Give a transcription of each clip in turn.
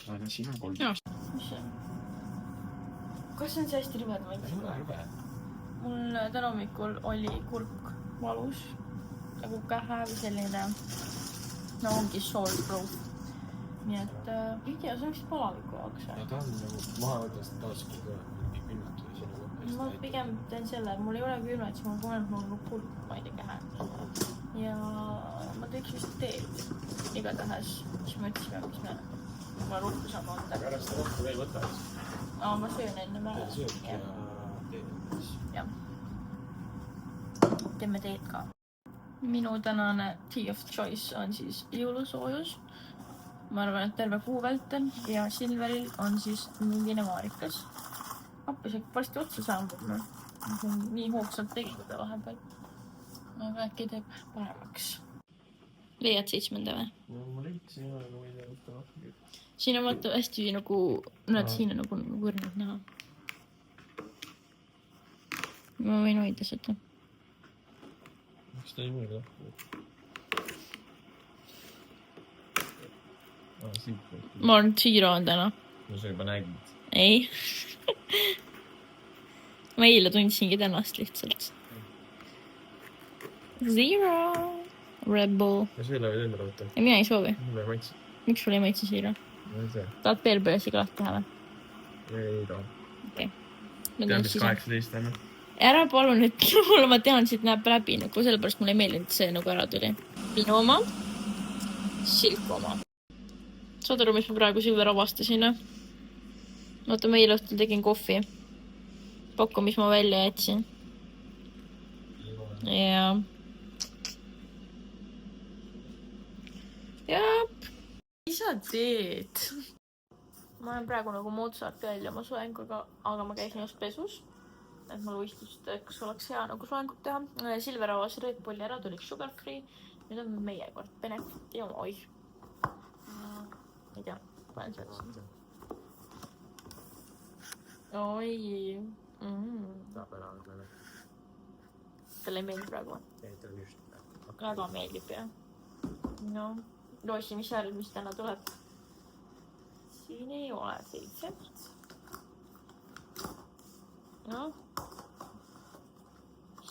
Sina kolm. Mis see on? Kas see on see hästi rüve? See on rüve. Mul täna hommikul oli kurk valus. Nagu kähe või selline. No ongi sore growth. Nii et ei tea, see on vist palaviku jaoks. Ja ta on nagu maha võtast tasku ka mingi külmatud ja sinu. Ma pigem teen selle, mul ei ole külmat, siis mul pole mul kurk, ma ei tea kähe. Ja ma teeks vist teed. Igatahes, siis mõtlesime, mis me rukku saame anda. Ära seda rohku veel võta. Ma söön enne ära. Sööd ja teed. Jah. Teeme teed ka. Minu tänane tea of choice on siis jõulusoojus. Ma arvan, et terve kuu vältel ja Silveril on siis mingine maarikas. Appi see varsti otsa saanud. See on nii hoogsalt tegida vahepeal. Aga äkki teeb paremaks. Leiad 7. või? No ma leidsin, aga ma ei tea, võtta lahti. Siin on vaata hästi nagu, näed siin on nagu võrnud näha. Ma võin hoida seda. Miks ta ei mõelda lahti? Ma olen zero on täna. No sa juba nägid. Ei. Ma eile tundsingi tänast lihtsalt. Zero. Red Bull. Ja see läheb enda rauta. Ja mina ei soovi. Mulle ei maitse. Miks sul ei maitse zero? Ma ei tea. Tahad peelpöösiga lahti teha või? Ei taha. Okei. Tean, mis 18 on. Ära palun, et mulle ma tean, siit näeb läbi. Nagu sellepärast mulle ei meeldinud, see nagu ära tuli. Minu oma. Silku oma. Saad aru, mis ma praegu Silver avastasin? Oota, ma eile õhtul tegin kohvi. Pakku, mis ma välja jätsin. Ja. Jáp. Mis sa teed? Ma olen praegu nagu Mozart välja oma soenguga, aga ma käisin just pesus. Et mul võistlust, kas oleks hea nagu soengut teha. Silver avas Red Bulli ära, tuli sugar free. Nüüd on meie kord Benefit ja oih. Ei tea, panen sellest. Oi. Tahab ära mõtlema. Talle ei meeldi praegu. Ei, ta on just. Väga meeldib, jah. No, Roossi, mis sa arvad, mis täna tuleb? Siin ei ole 7. No.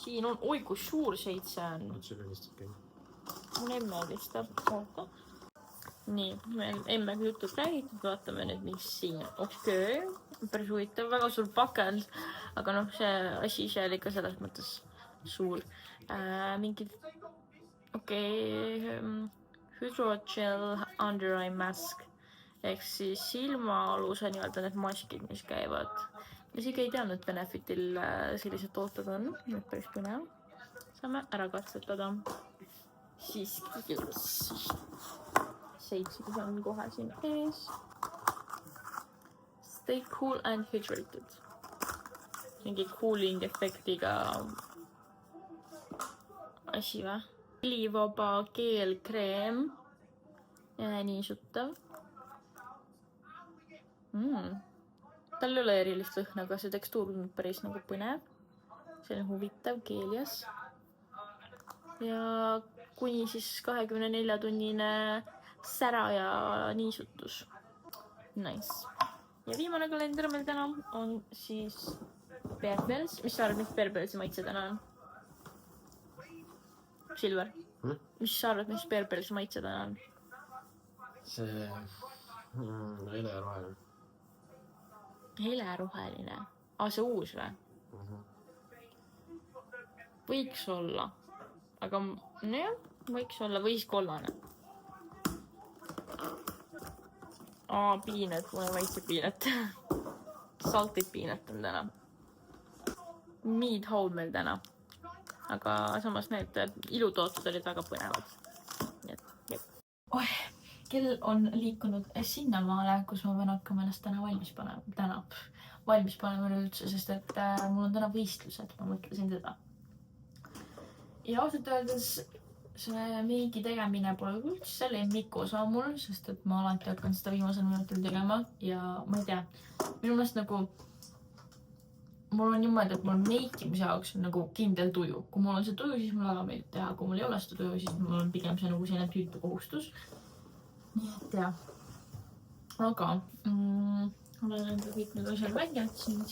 Siin on, oi kui suur 7 on. Otse lihtsalt käib. Mul emme listab. Oota. Nii, meil emmega jutud räägitud, vaatame nüüd, mis siin. Okei, päris huvitav, väga suur pakend, aga noh, see asi ise oli ka selles mõttes suur. Mingid, Hydrogel Under Eye Mask ehk siis silmaaluse nii-öelda need maskid, mis käivad. Ma isegi ei teadnud, et Benefitil sellised tooted on, nüüd päris põnev. Saame ära katsetada. Siiski küll. 7 on kohe siin ees. Stay cool and hydrated. Mingi cooling efektiga asi või? Õlivaba keelkreem. Niisutav. Tal ei ole erilist lõhna, aga see tekstuur on päris nagu põnev. See on huvitav keelias. Ja kuni siis 24-tunnine sära ja niisutus. Nice. Ja viimane kalender meil täna on siis Bearbells. Mis sa arvad, mis Bearbellsi maitse täna on? Silver. Mis sa arvad, mis Bearbellsi maitse täna on? See heleroheline. Heleroheline? See uus või? Võiks olla. Aga jah, võiks olla. Või siis kollane. Piinat, mulle maitse piinat. Salted piinat on täna. Mead Hole meil täna. Aga samas need ilutooted olid väga põnevad. Kell on liikunud sinnamaale, kus ma pean hakkama ennast täna valmis panema üldse, sest et mul on täna võistlused, ma mõtlesin seda. Ja ausalt öeldes see mingi tegemine pole üldse lemmiku osa mul, sest et ma alati hakkan seda viimasel minutil tegema ja ma ei tea, minu meelest nagu mul on niimoodi, et mul meikimise jaoks on nagu kindel tuju. Kui mul on see tuju, siis mul väga meeldib teha. Kui mul ei ole seda tuju, siis mul on pigem see nagu selline tüütu kohustus. Nii et jah. aga olen enda kõik need asjad välja otsinud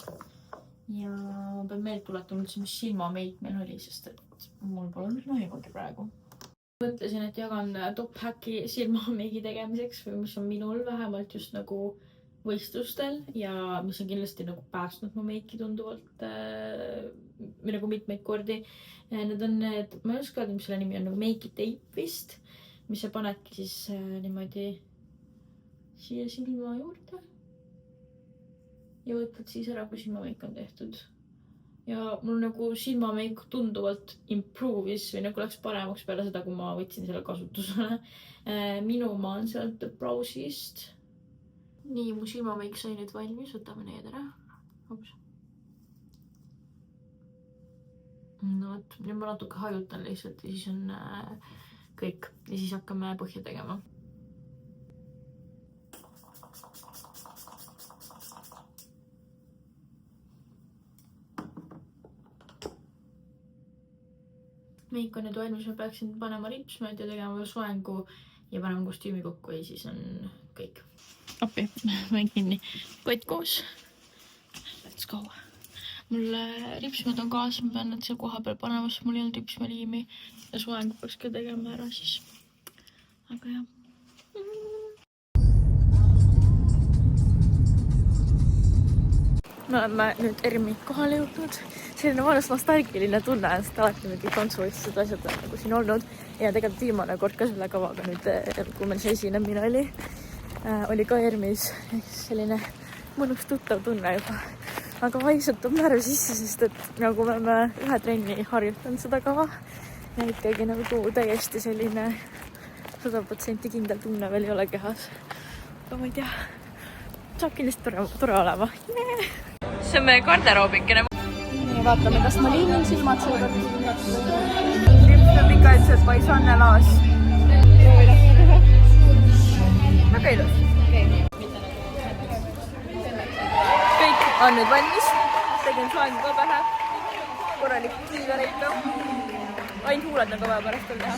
ja ma pean meelt tuletama üldse, mis silmameik meil oli, sest et mul pole nüüd nohimagi praegu. Mõtlesin, et jagan top hacki silmameigi tegemiseks või mis on minul vähemalt just nagu võistlustel ja mis on kindlasti nagu päästnud mu meiki tunduvalt või nagu mitmeid kordi. Need on need, ma ei oska öelda, mis selle nimi on, nagu meiki teip vist, mis sa panedki siis niimoodi siia silma juurde ja võtad siis ära, kui silmameik on tehtud. Ja mul nagu silmameik tunduvalt improve'is või nagu läks paremaks peale seda, kui ma võtsin selle kasutusele. Minu ma on sealt The Browsist. Nii, mu silmameik sai nüüd valmis, võtame need ära. No, nüüd ma natuke hajutan lihtsalt ja siis on kõik ja siis hakkame põhja tegema. Meik on nüüd valmis, ma peaksin panema ripsmed ja tegema soengu ja panema kostüümi kokku ja siis on kõik. Appi, ma olen kinni. Kott koos. Let's go. Mul ripsmed on kaas, ma pean nad seal koha peal panema, sest mul ei olnud ripsmeliimi ja soengu peaks ka tegema ära siis. Aga jah. Me oleme nüüd ERMi kohale jõudnud. Selline mõnus nostalgiline tunne, sest alati mingi kontsuistused asjad on nagu siin olnud. Ja tegelikult viimane kord ka selle kavaga nüüd, kui meil see esinemine oli ka ERMis. Selline mõnus tuttav tunne juba. Aga vaikselt on närv sisse, sest et nagu me oleme ühe trenni harjutanud seda kava. Ja ikkagi nagu täiesti selline 100% kindel tunne veel ei ole kehas. Aga ma ei tea, saab kindlasti tore olema. Yeah! See on meie garderoobikene. Nii, vaatame, kas ma liinin silmad seekord. Ripsme pikaajaliselt paisanne laas. Väga ilus. Kõik on nüüd valmis. Tegin soengu ka pähe. Korralik kiivereika. Ainult huuled on ka vaja pärast veel teha.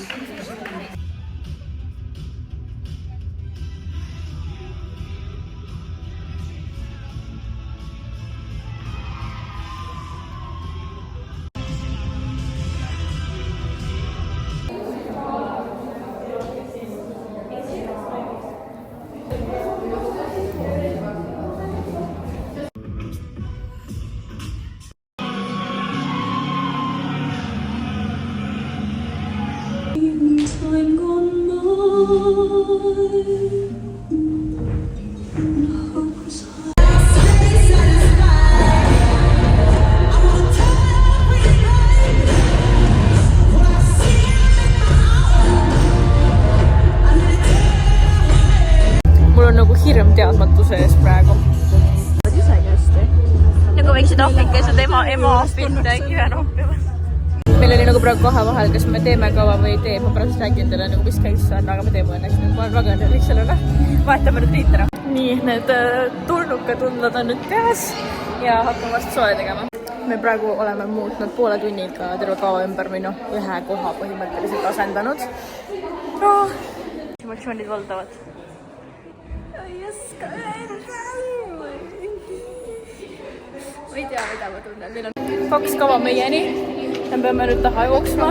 Mul on nagu hirm teadmatuse ees praegu. Isegi hästi. Nagu väiksed ahvikesed ema ahvit kive rohkem. Meil oli nagu praegu kahe vahel, kas me teeme kava või ei tee. Ma pärast räägin teile nagu mis käis on, aga me teeme õnneks. Ma olen väga õnnelik sellele. Vahetame nüüd riitera. Nii, need tulnukatundvad on nüüd peas ja hakkame vast soe tegema. Me praegu oleme muutnud poole tunniga terve kava ümber või ühe koha põhimõtteliselt asendanud. Emotsioonid valdavad. Ma ei tea, mida ma tunnen. Meil on 2 kava meieni. Me peame nüüd taha jooksma.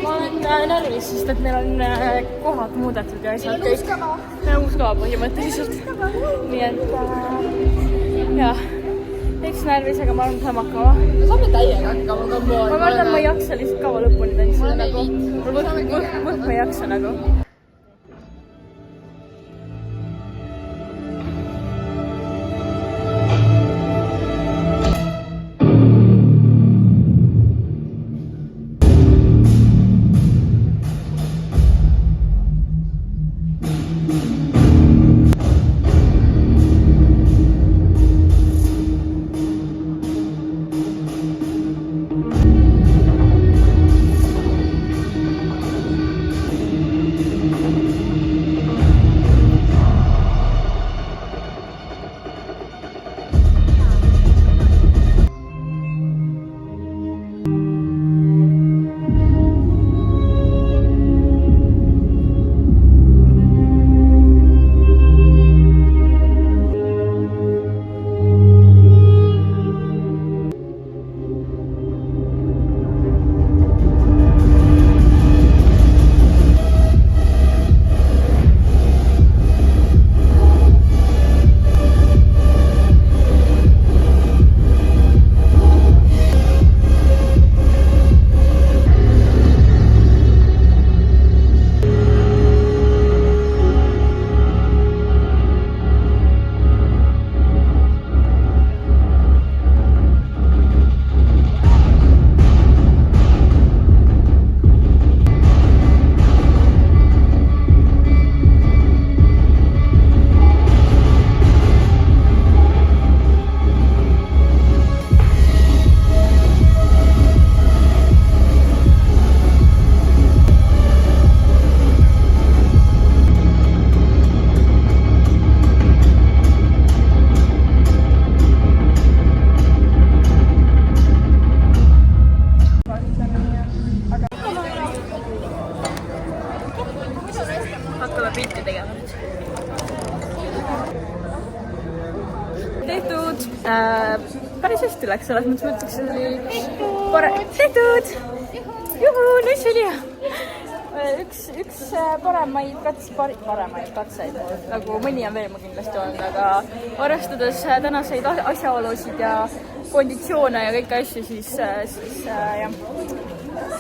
Ma olen närvis, sest et meil on kohad muudetud ja asjad kõik. Meil on uus kava põhimõtteliselt. Nii et jah, eks närvis, aga ma arvan, et saame hakkama. Me saame täiega hakkama. Ma kardan, ma ei jaksa lihtsalt kava lõpuni tantsida nagu. Võhma ei jaksa nagu. pilti tegema nüüd. Tehtud! Päris hästi läks, selles mõttes mõtleks, et oli tehtud! Juhu, nüüd see oli hea! Üks paremaid katseid, nagu mõni on veel ma kindlasti olnud, aga arvestades tänaseid asjaolusid ja konditsioone ja kõiki asju, siis jah,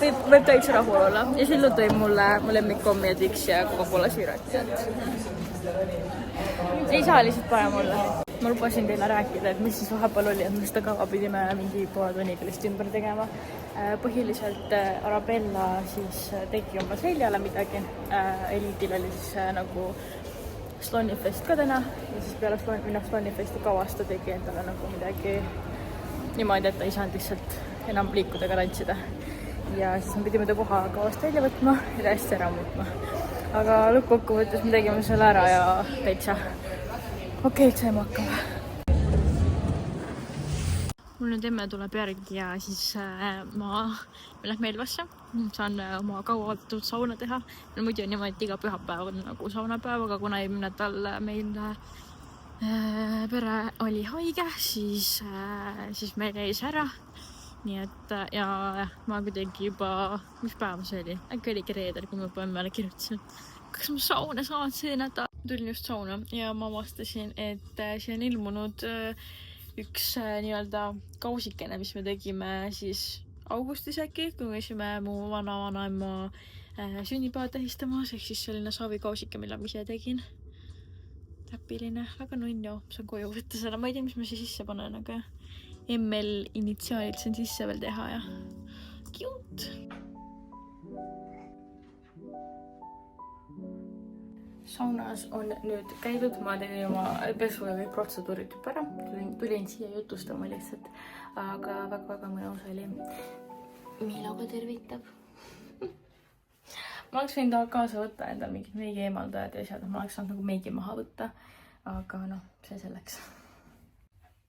võib täitsa rahul olla. Ja sillu tõi mulle mu lemmikkommi ja tiks ja Coca-Cola siirati. Ei saa lihtsalt parem olla. Ma lubasin teile rääkida, et mis siis vahepeal oli, et me seda kava pidime mingi poole tunniga lihtsalt ümber tegema. Põhiliselt Arabella siis tegi oma seljale midagi. Eliidil oli siis nagu Slonifest ka täna ja siis peale Slonifesti kavast ta tegi endale nagu midagi niimoodi, et ta ei saanud lihtsalt enam liikuda ega tantsida. Ja siis me pidime ta koha kavast välja võtma ja täiesti ära muutma. Aga lõppkokkuvõttes me tegime selle ära ja täitsa okei, saime hakkama. Mul nüüd emme tuleb järgi ja siis me lähme Elvasse. Saan oma kauaoodatud sauna teha. Muidu on niimoodi, et iga pühapäev on nagu saunapäev, aga kuna eelmine nädal meil pere oli haige, siis meil jäi see ära. Nii et ja ma kuidagi juba, mis päev see oli? Äkki oligi reedel, kui ma juba emmele kirjutasin. Kas ma sauna saan see nädal? Tulin just sauna ja ma avastasin, et siia on ilmunud üks nii-öelda kausikene, mis me tegime siis augustis äkki, kui me käisime mu vanaema sünnipäeva tähistamas, ehk siis selline saavikausike, mille ma ise tegin. Täpiline, väga nunnu, saan koju võtta seda, ma ei tea, mis ma siia sisse panen, aga ML initsiaalid siin sisse veel teha ja cute. Saunas on nüüd käidud, ma tegin oma pesu ja kõik protseduurid juba ära. Tulin siia jutustama lihtsalt, aga väga-väga mõnus oli. Miloga tervitab. Ma oleks võinud kaasa võtta endal mingid meigi eemaldajad ja asjad, ma oleks saanud nagu meigi maha võtta, aga noh, see selleks.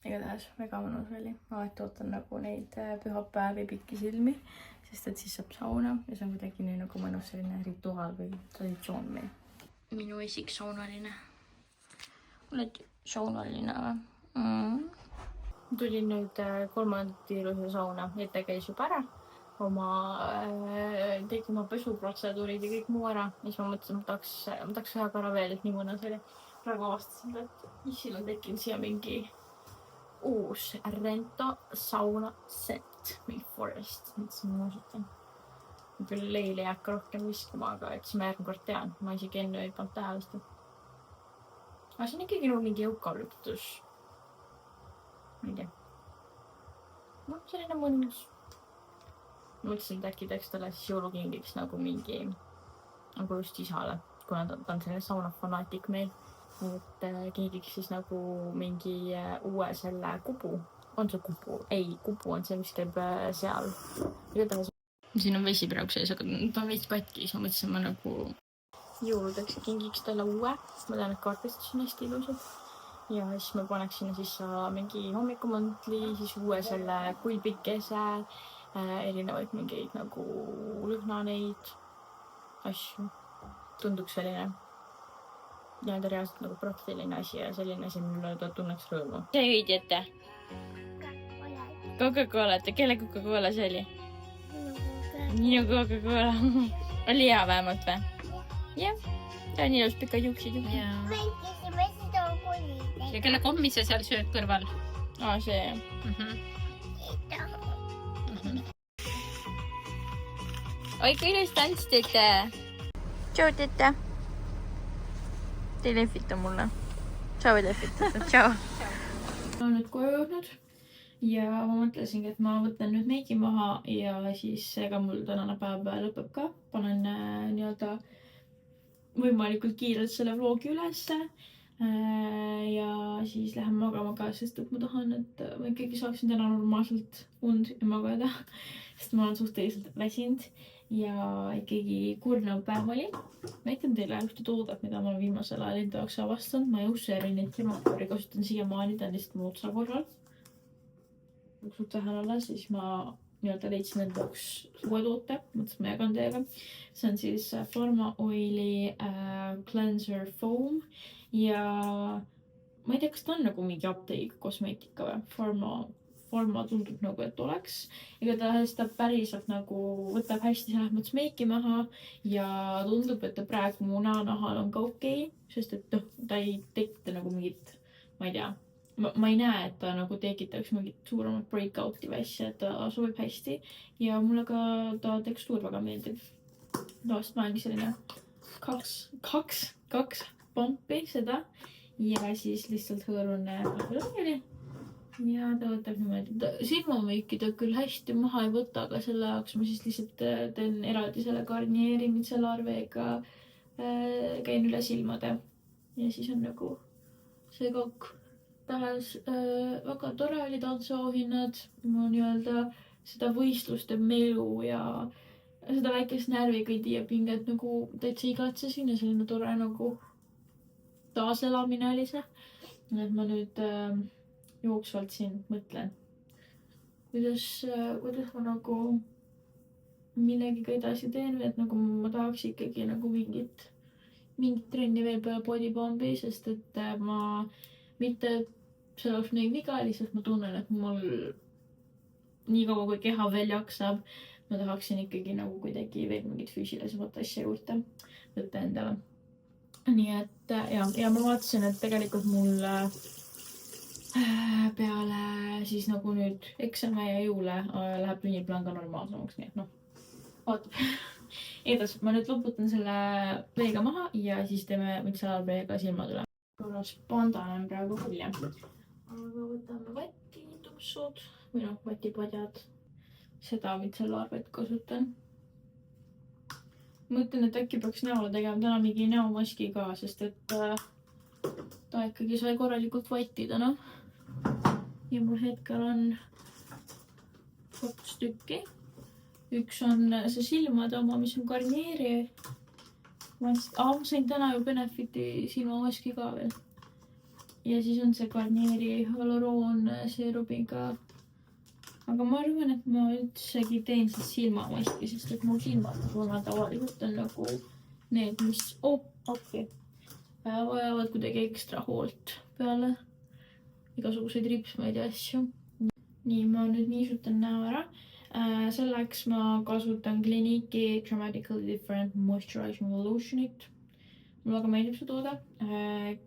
Igatahes väga mõnus oli. Ma alati ootan nagu neid pühapäevi pikki silmi, sest et siis saab sauna ja see on kuidagi nii nagu mõnus selline rituaal või traditsioon meil. Minu esik saunaline. Oled saunaline või? Tulin nüüd kolmandat ilusa sauna, ette käis juba ära. Tegi oma pesuprotseduurid ja kõik muu ära. Ja siis ma mõtlesin, et ma tahaks ühe korra veel, et nii mõnus oli. Praegu avastasin, et issil on tekkinud siia mingi uus Rento sauna set, mingi Forest, mis ma muusitan. Küll leili ei hakka rohkem viskama, aga et siis ma järgmine kord tean. Ma isegi enne ei pannud tähelest. Aga see on ikkagi mingi eukalüptus. Ma ei tea. No, selline mõnus. Mõtlesin, et äkki teeks talle siis jõulukingiks nagu mingi, nagu just isale, kuna ta on selline saunafanaatik meil. Et kingiks siis nagu mingi uue selle kubu. On see kubu? Ei, kubu on see, mis käib seal. Siin on vesi praegu sees, aga ta on veits katki, siis ma mõtlesin, ma nagu jõuludeks kingiks talle uue. Ma tean, et kaartestus on hästi ilusad. Ja siis ma paneks sinna siis mingi hommikumantli, siis uue selle kullpikese, erinevaid mingeid nagu lõhnaneid asju. Tunduks selline ja ta reaalselt nagu praktiline asi ja selline asi, mille ta tunneks rõõmu. See õidi ette? Coca-Cola, kelle Coca-Cola see oli? Minu Coca-Cola. Oli hea vähemalt või? Jah. Ta on ilus pikad juuksid. Ja kelle kommi sa seal sööd kõrval? See. Oi, kui ilus tants teete. Tšau teete. Te ei lehvita mulle. Tšau ei lehvita. Tšau. Ma olen nüüd koju jõudnud. Ja ma mõtlesingi, et ma võtan nüüd meigi maha ja siis ega mul tänane päev lõpeb ka. Panen nii-öelda võimalikult kiirelt selle vlogi ülesse ja siis lähen magama ka, sest et ma tahan, et ma ikkagi saaksin täna normaalselt und ja magada, sest ma olen suhteliselt väsinud ja ikkagi kurnav päev oli. Ma näitan teile ühte toodet, mida ma viimasel ajal enda jaoks avastanud. Ma ei usu neid kremaatoori kasutan siiamaani, ta on lihtsalt moodsa korral. Suht vähe alla, siis ma nii-öelda leidsin enda jaoks uue toote, mõtlesin, ma jagan teiega. See on siis Pharma Oili Cleanser Foam ja ma ei tea, kas ta on nagu mingi apteegi kosmeetika või? Pharma tundub nagu, et oleks. Igatahes ta päriselt nagu võtab hästi selles mõttes meiki maha ja tundub, et ta praegu mu näonahal on ka okei, sest et ta ei tekita nagu mingit, ma ei tea, ma ei näe, et ta nagu tekitaks mingit suuremat breakout'i või asja, et ta sobib hästi ja mulle ka ta tekstuur väga meeldib. Tavaliselt ma olengi selline kaks pompi seda ja siis lihtsalt hõõrun ja ta võtab niimoodi. Silmameiki ta küll hästi maha ei võta, aga selle jaoks ma siis lihtsalt teen eraldi selle Garnieri mitsellarveega, käin üle silmade ja siis on nagu see kokk. Tahes väga tore oli tantsuauhinnad, ma nii-öelda seda võistluste melu ja seda väikest närvikõdi ja pinget nagu täitsa igatsesin ja selline tore nagu taaselamine oli see. Et ma nüüd jooksvalt siin mõtlen, kuidas ma nagu millegiga edasi teen, et nagu ma tahaks ikkagi nagu mingit trenni veel peale Bodybombi, sest et ma mitte see oleks midagi viga, lihtsalt ma tunnen, et mul nii kaua kui keha veel jaksab, ma tahaksin ikkagi nagu kuidagi veel mingit füüsilisemat asja juurde võtta endale. Nii et ja ma vaatasin, et tegelikult mul peale siis nagu nüüd eksame ja jõule läheb tunniplaan ka normaalsemaks, nii et vaatab. Edasi, ma nüüd loputan selle veega maha ja siis teeme mitsellarveega silmad üle. Korras pandanen praegu välja. Aga võtame vatitumpsud või vatipadjad. Seda mitsellarvet kasutan. Mõtlen, et äkki peaks näole tegema täna mingi näomaski ka, sest et ta ikkagi sai korralikult vatida, Ja mul hetkel on 2 tükki. Üks on see silmade oma, mis on Garnieri. Ma sain täna ju Benefiti silmamaski ka veel. Ja siis on see Garnieri Hyaluron seerumiga. Aga ma arvan, et ma üldsegi teen siis silmamaski, sest et mul silmad tavaliselt on nagu need, mis vajavad kuidagi ekstra hoolt peale igasuguseid ripsmeid ja asju. Nii, ma nüüd niisutan näo ära. Selleks ma kasutan Clinique'i Dramatically Different Moisturizing Lotionit. Mulle väga meeldib see toode.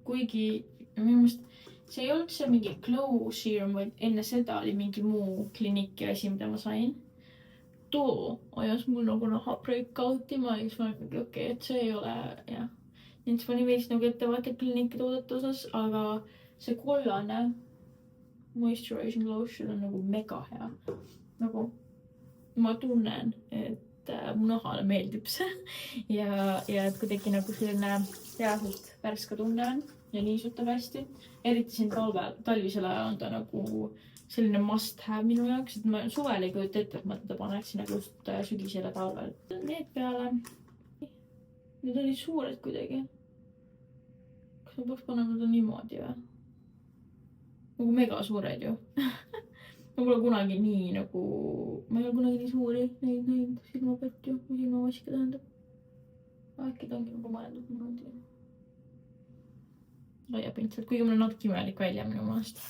Kuigi minu meelest see ei olnud see mingi glow serum, vaid enne seda oli mingi muu Clinique'i asi, mida ma sain. Too ajas mul nagu naha breakout'i, ma olin okei, et see ei ole, jah. Nii et ma nii veits nagu ettevaatlik Clinique'i toodete osas, aga see kollane moisturizing lotion on nagu mega hea. Nagu ma tunnen, et mu nahale meeldib see ja et kuidagi nagu selline reaalselt värske tunne on ja niisutab hästi. Eriti siin talvisel ajal on ta nagu selline must have minu jaoks, et ma suvel ei kujuta ette, et ma teda paneksin nagu just sügisele talvel. Need peale. Need olid suured kuidagi. Kas ma peaks panema ta niimoodi või? Nagu mega suured ju. Ma pole kunagi nii nagu, ma ei ole kunagi nii suuri neid silmapatju või silmamaske tähendab. Äkki ta ongi nagu mõeldud niimoodi. Laiapindselt, kuigi mul on natuke imelik välja minu maast.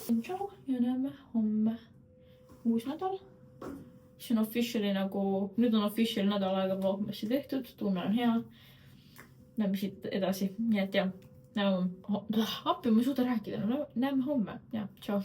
Tšau ja näeme homme. Uus nädal. See on officially nagu, nüüd on official nädal aega vlogmassi tehtud, tunne on hea. Näeme siit edasi, nii et jah. Appi, ma ei suuda rääkida, näeme homme. Ja, tšau.